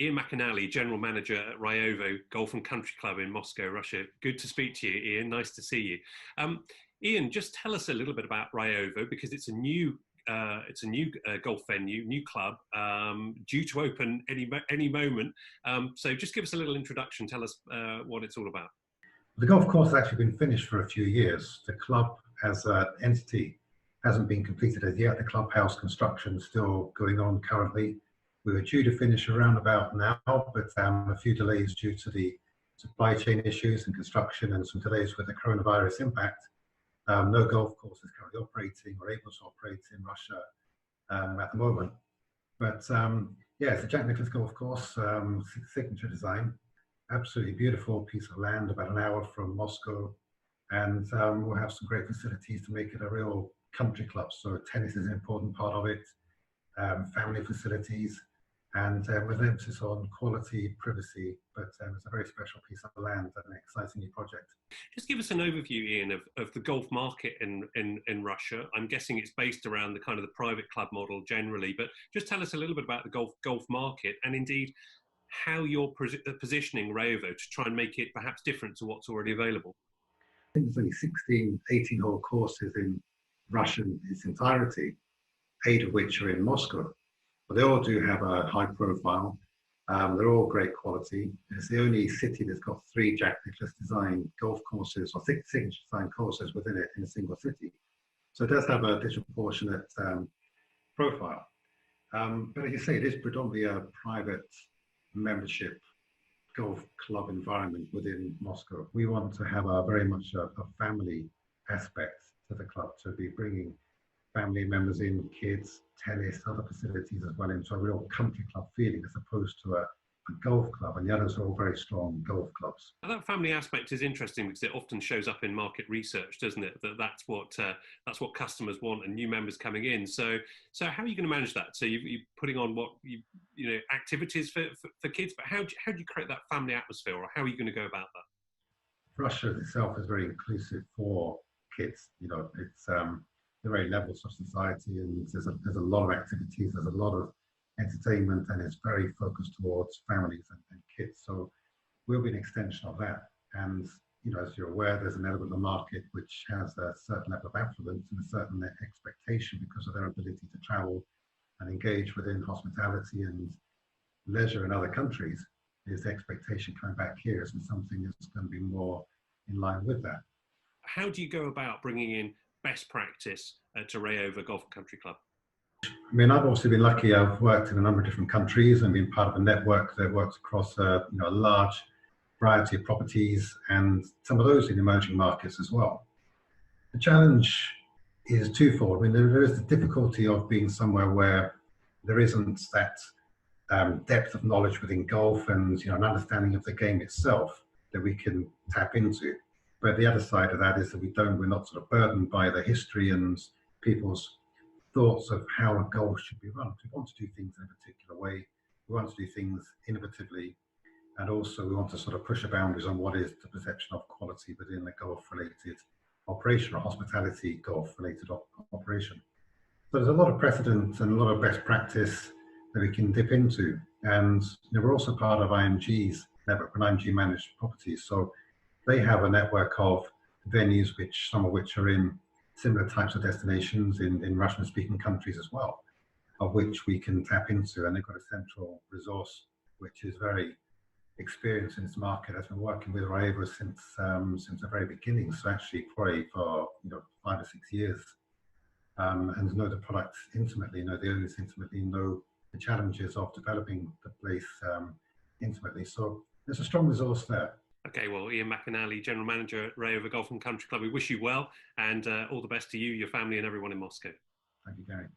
Iain McInally, General Manager at Raevo Golf and Country Club in Moscow, Russia. Good to speak to you, Iain. Nice to see you. Iain, just tell us a little bit about Raevo, because it's a new golf venue, new club, due to open any moment. So just give us a little introduction. Tell us what it's all about. The golf course has actually been finished for a few years. The club as an entity hasn't been completed as yet. The clubhouse construction is still going on currently. We were due to finish around about now, but a few delays due to the supply chain issues and construction and some delays with the coronavirus impact. No golf course is currently operating or able to operate in Russia at the moment. But yeah, it's a Jack Nicklaus golf course, signature design. Absolutely beautiful piece of land, about an hour from Moscow. And we'll have some great facilities to make it a real country club. So tennis is an important part of it, family facilities, and with an emphasis on quality, privacy, but it's a very special piece of land and an exciting new project. Just give us an overview, Iain, of the golf market in Russia. I'm guessing it's based around the kind of the private club model generally, but just tell us a little bit about the golf market, and indeed how you're positioning Raevo to try and make it perhaps different to what's already available. I think there's only 16 18-hole courses in Russia in its entirety, 8 of which are in Moscow. But they all do have a high profile. They're all great quality. It's the only city that's got 3 Jack Nicklaus design golf courses or signature design courses within it in a single city. So it does have a disproportionate profile. But as you say, it is predominantly a private membership golf club environment within Moscow. We want to have very much a family aspect to the club, to be bringing family members in, kids, tennis, other facilities as well, into a real country club feeling as opposed to a golf club, and the others are all very strong golf clubs. That family aspect is interesting because it often shows up in market research, doesn't it? That's what customers want, and new members coming in. So how are you going to manage that? So you're putting on activities for kids, but how do you create that family atmosphere, or how are you going to go about that? Russia itself is very inclusive for kids. It's the very levels of society, and there's a lot of activities, there's a lot of entertainment, and it's very focused towards families and kids. So we'll be an extension of that. And as you're aware, there's an element of the market which has a certain level of affluence and a certain expectation because of their ability to travel and engage within hospitality and leisure in other countries. Is the expectation coming back here is something that's going to be more in line with that. How do you go about bringing in best practice to Raevo Golf and Country Club? I mean, I've obviously been lucky. I've worked in a number of different countries and been part of a network that works across a large variety of properties, and some of those in emerging markets as well. The challenge is twofold. I mean, there is the difficulty of being somewhere where there isn't that depth of knowledge within golf and an understanding of the game itself that we can tap into. But the other side of that is that we're not sort of burdened by the history and people's thoughts of how a golf should be run. We want to do things in a particular way. We want to do things innovatively. And also we want to sort of push the boundaries on what is the perception of quality within the golf-related operation or hospitality golf-related operation. So there's a lot of precedent and a lot of best practice that we can dip into. And we're also part of IMG's network, and IMG managed properties. So they have a network of venues, some of which are in similar types of destinations in Russian-speaking countries as well, of which we can tap into. And they've got a central resource which is very experienced in this market. Has been working with Raevo since the very beginning. So actually, probably for 5 or 6 years, and know the product intimately. Know the owners intimately. Know the challenges of developing the place intimately. So there's a strong resource there. Okay, well, Iain McInally, General Manager at Raevo Golf and Country Club, we wish you well, and all the best to you, your family, and everyone in Moscow. Thank you, Gary.